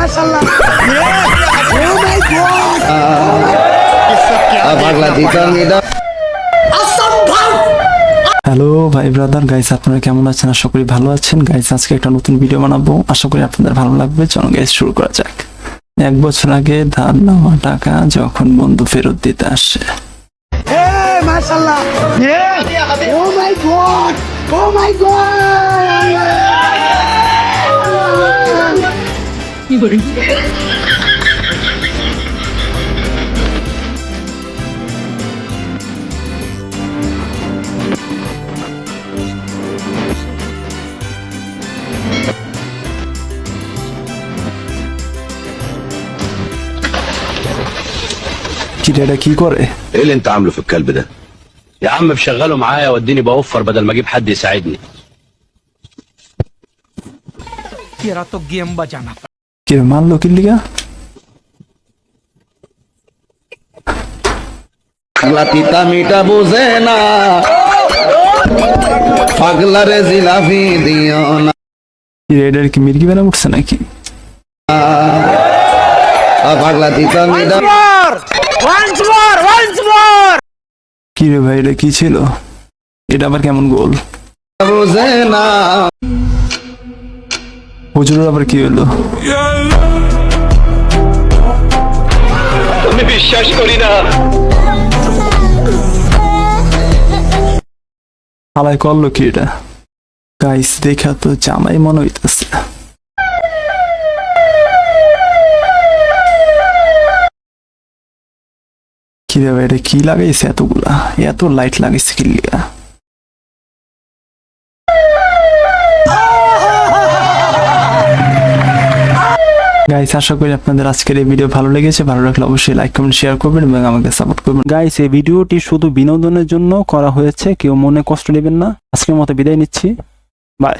माशाल्लाह oh my God পাগলা দিতা মিটা असंभव হ্যালো ভাই ব্রাদার গাইস, আপনারা কেমন আছেন? আশা করি ভালো আছেন গাইস। আজকে একটা নতুন ভিডিও বানাবো, আশা করি আপনাদের ভালো লাগবে। চলো গাইস শুরু করা যাক। 1 বছর আগে ধার নেওয়া টাকা যখন বন্ধু ফেরত দিতে আসে, ए माशाल्लाह oh my God oh my God কি রে, এটা কি করে? ايه اللي انت عامله في الكلب ده؟ يا عم بشغله معايا واديني بوفر بدل ما اجيب حد يساعدني. तेरा तो गेम बजाना কি রে, মারলো কি লিগা? পাগলা দিতা মিটা বুঝে না পাগলা রে জিলাপি দিও না কি রে, এটার কি মির্গি বেনা উঠছে নাকি? পাগলা দিতা মিটা কি রে ভাই, এটা কি ছিল? এটা আবার কেমন গোল? বুঝে না হুজুরের আবার কি হলো? আমি বিশ্বাস করি না। হালাই করলো কি এটা? গাইস দেখা তো জামাই মনে হইতেছে। কি রে ভাই, এটা কি লাগাইছে এতগুলা? এত লাইট লাগাইছে কি লিগা? গাইস আশা করি আপনাদের আজকের এই ভিডিও ভালো লেগেছে। ভালো লাগলে অবশ্যই লাইক কমেন্ট শেয়ার করবেন এবং আমাকে সাপোর্ট করবেন। গাইস এই ভিডিওটি শুধু বিনোদনের জন্য করা হয়েছে, কেউ মনে কষ্ট নেবেন না। আজকের মতো বিদায় নিচ্ছি, বাই।